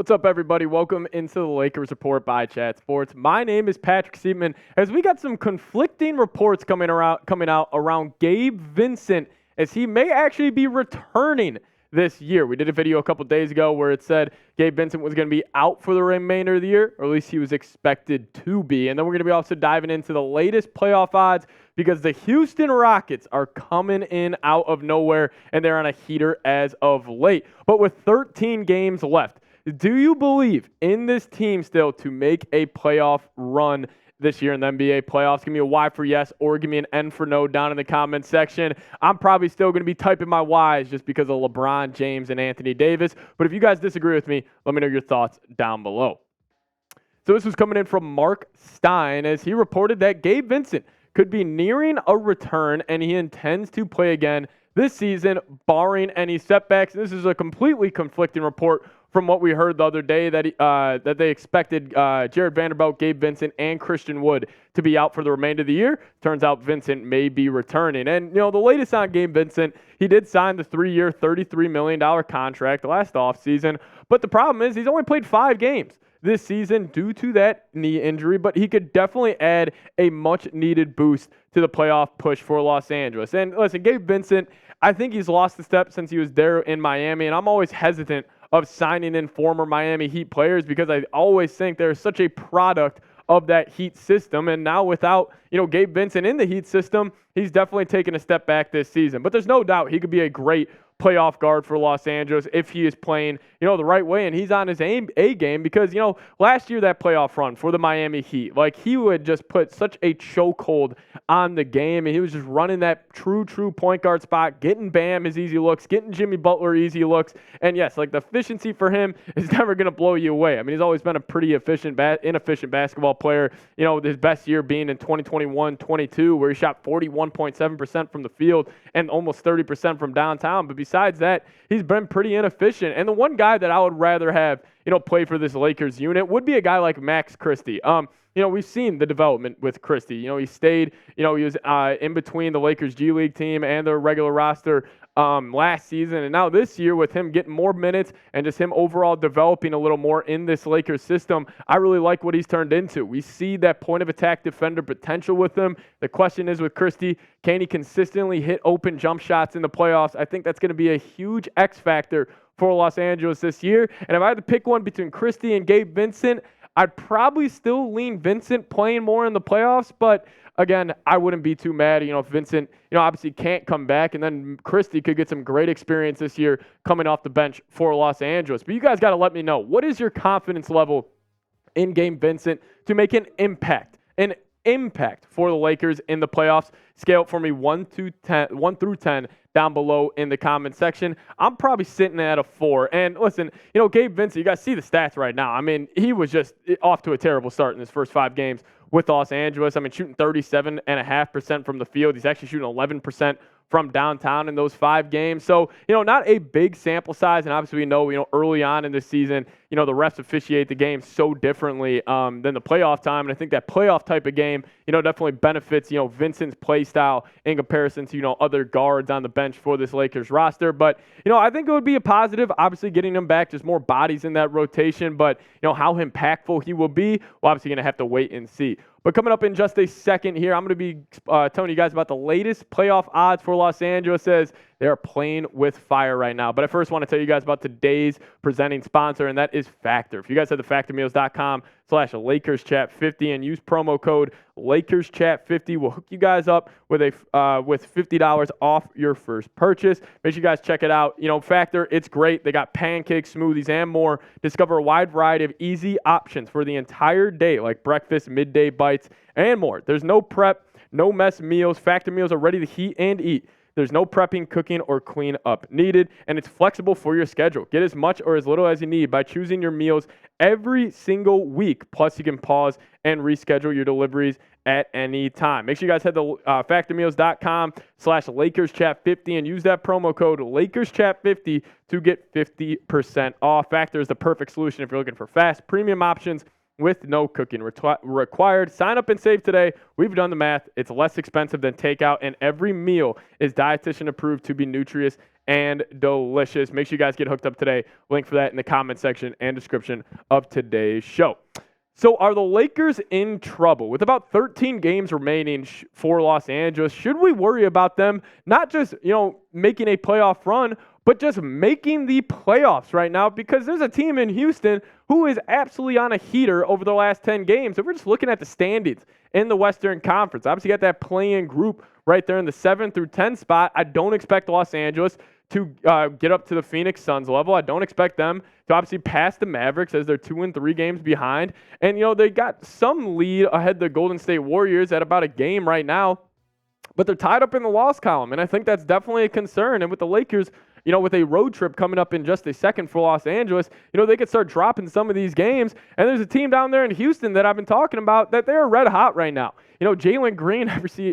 What's up, everybody? Welcome into the Lakers Report by Chat Sports. My name is Patrick Seidman. As we got some conflicting reports coming out around Gabe Vincent, as he may actually be returning this year. We did a video a couple days ago where it said Gabe Vincent was going to be out for the remainder of the year, or at least he was expected to be. And then we're going to be also diving into the latest playoff odds because the Houston Rockets are coming in out of nowhere, and they're on a heater as of late. But with 13 games left, do you believe in this team still to make a playoff run this year in the NBA playoffs? Give me a Y for yes or give me an N for no down in the comments section. I'm probably still going to be typing my Y's just because of LeBron James and Anthony Davis. But if you guys disagree with me, let me know your thoughts down below. So this was coming in from Marc Stein as he reported that Gabe Vincent could be nearing a return and he intends to play again this season, barring any setbacks. This is a completely conflicting report from what we heard the other day that they expected Jarred Vanderbilt, Gabe Vincent, and Christian Wood to be out for the remainder of the year. Turns out Vincent may be returning. And, the latest on Gabe Vincent, he did sign the 3-year, $33 million contract last offseason. But the problem is he's only played 5 games this season due to that knee injury, but he could definitely add a much-needed boost to the playoff push for Los Angeles. And listen, Gabe Vincent, I think he's lost a step since he was there in Miami, and I'm always hesitant of signing in former Miami Heat players because I always think they're such a product of that Heat system. And now without, Gabe Vincent in the Heat system, he's definitely taken a step back this season. But there's no doubt he could be a great playoff guard for Los Angeles if he is playing, the right way and he's on his A game because, last year that playoff run for the Miami Heat, he would just put such a chokehold on the game and he was just running that true point guard spot, getting Bam his easy looks, getting Jimmy Butler easy looks. And yes, the efficiency for him is never going to blow you away. I mean, he's always been a pretty inefficient basketball player, his best year being in 2021-22 where he shot 41.7% from the field and almost 30% from downtown. But besides that, he's been pretty inefficient. And the one guy that I would rather have, play for this Lakers unit would be a guy like Max Christie. We've seen the development with Christie. He stayed, he was in between the Lakers G League team and the regular roster last season. And now this year with him getting more minutes and just him overall developing a little more in this Lakers system, I really like what he's turned into. We see that point of attack defender potential with him. The question is with Christie, can he consistently hit open jump shots in the playoffs? I think that's going to be a huge X factor for Los Angeles this year. And if I had to pick one between Christie and Gabe Vincent, I'd probably still lean Vincent playing more in the playoffs, but again, I wouldn't be too mad, if Vincent, obviously can't come back, and then Christie could get some great experience this year coming off the bench for Los Angeles. But you guys got to let me know, what is your confidence level in Gabe Vincent to make an impact for the Lakers in the playoffs? Scale it for me 1 through 10 down below in the comment section. I'm probably sitting at a 4. And listen, Gabe Vincent, you guys see the stats right now. I mean, he was just off to a terrible start in his first 5 games with Los Angeles. I mean, shooting 37.5% from the field. He's actually shooting 11% from downtown in those 5 games. So, not a big sample size. And obviously we know, early on in this season, the refs officiate the game so differently than the playoff time. And I think that playoff type of game, definitely benefits, Vincent's play style in comparison to, other guards on the bench for this Lakers roster. But, I think it would be a positive, obviously getting him back, just more bodies in that rotation. But, how impactful he will be, we're obviously going to have to wait and see. But coming up in just a second here, I'm going to be telling you guys about the latest playoff odds for Los Angeles as they are playing with fire right now. But I first want to tell you guys about today's presenting sponsor, and that is Factor. If you guys head to factormeals.com/LakersChat50 and use promo code LakersChat50, we'll hook you guys up with with $50 off your first purchase. Make sure you guys check it out. Factor, it's great. They got pancakes, smoothies, and more. Discover a wide variety of easy options for the entire day, like breakfast, midday bites, and more. There's no prep, no mess meals. Factor meals are ready to heat and eat. There's no prepping, cooking, or clean up needed, and it's flexible for your schedule. Get as much or as little as you need by choosing your meals every single week. Plus, you can pause and reschedule your deliveries at any time. Make sure you guys head to factormeals.com/LakersChat50 and use that promo code LakersChat50 to get 50% off. Factor is the perfect solution if you're looking for fast, premium options with no cooking required. Sign up and save today. We've done the math. It's less expensive than takeout, and every meal is dietitian approved to be nutritious and delicious. Make sure you guys get hooked up today. Link for that in the comment section and description of today's show. So are the Lakers in trouble? With about 13 games remaining for Los Angeles, should we worry about them not just, making a playoff run, but just making the playoffs right now? Because there's a team in Houston who is absolutely on a heater over the last 10 games. If we're just looking at the standings in the Western Conference, obviously you got that play-in group right there in the 7 through 10 spot. I don't expect Los Angeles to get up to the Phoenix Suns level. I don't expect them to obviously pass the Mavericks as they're 2 and 3 games behind. And, they got some lead ahead the Golden State Warriors at about a game right now, but they're tied up in the loss column. And I think that's definitely a concern. And with the Lakers, with a road trip coming up in just a second for Los Angeles, they could start dropping some of these games. And there's a team down there in Houston that I've been talking about that they're red hot right now. Jalen Green,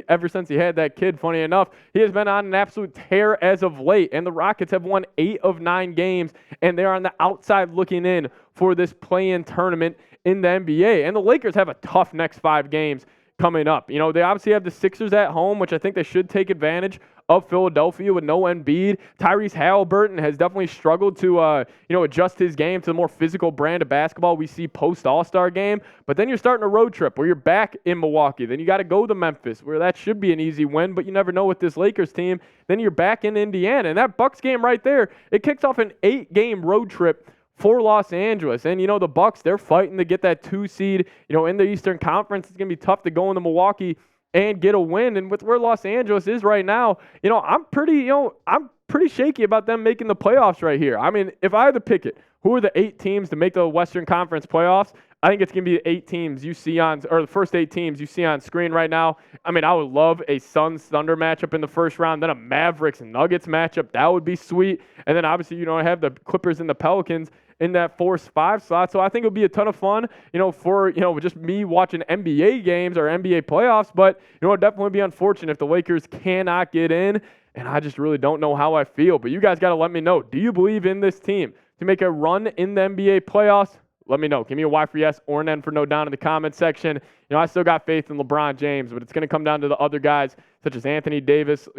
ever since he had that kid, funny enough, he has been on an absolute tear as of late. And the Rockets have won 8 of 9 games, and they're on the outside looking in for this play-in tournament in the NBA. And the Lakers have a tough next 5 games coming up. They obviously have the Sixers at home, which I think they should take advantage of Philadelphia with no Embiid. Tyrese Halliburton has definitely struggled to, adjust his game to the more physical brand of basketball we see post-All-Star game. But then you're starting a road trip where you're back in Milwaukee. Then you got to go to Memphis, where that should be an easy win, but you never know with this Lakers team. Then you're back in Indiana. And that Bucks game right there, it kicks off an 8-game road trip for Los Angeles. And, the Bucks, they're fighting to get that 2 seed, in the Eastern Conference. It's going to be tough to go into Milwaukee and get a win. And with where Los Angeles is right now, I'm pretty shaky about them making the playoffs right here. I mean, if I had to pick it, who are the 8 teams to make the Western Conference playoffs? I think it's going to be the 8 teams you see or the first 8 teams you see on screen right now. I mean, I would love a Suns-Thunder matchup in the first round, then a Mavericks-Nuggets matchup. That would be sweet. And then obviously, I have the Clippers and the Pelicans in that 4-5 slot. So I think it'll be a ton of fun, for, just me watching NBA games or NBA playoffs. But, it'll definitely be unfortunate if the Lakers cannot get in. And I just really don't know how I feel. But you guys got to let me know. Do you believe in this team to make a run in the NBA playoffs? Let me know. Give me a Y for yes or an N for no down in the comment section. I still got faith in LeBron James, but it's going to come down to the other guys such as Anthony Davis,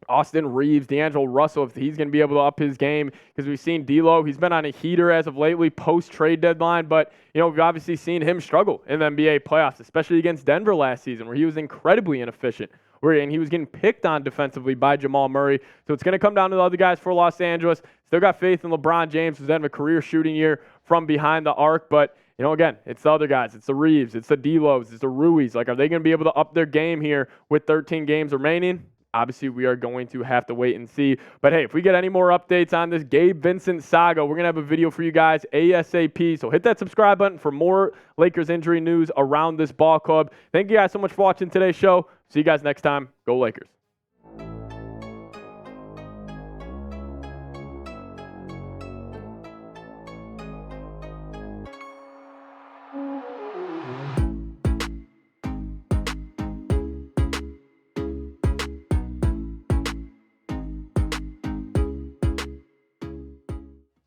Austin Reeves, D'Angelo Russell, if he's going to be able to up his game, because we've seen D'Lo, he's been on a heater as of lately post-trade deadline, but, we've obviously seen him struggle in the NBA playoffs, especially against Denver last season, where he was incredibly inefficient, and he was getting picked on defensively by Jamal Murray. So it's going to come down to the other guys for Los Angeles. Still got faith in LeBron James, who's having a career shooting year from behind the arc, but again, it's the other guys. It's the Reeves. It's the D'Los. It's the Ruiz. Are they going to be able to up their game here with 13 games remaining? Obviously, we are going to have to wait and see. But, hey, if we get any more updates on this Gabe Vincent saga, we're going to have a video for you guys ASAP. So hit that subscribe button for more Lakers injury news around this ball club. Thank you guys so much for watching today's show. See you guys next time. Go Lakers.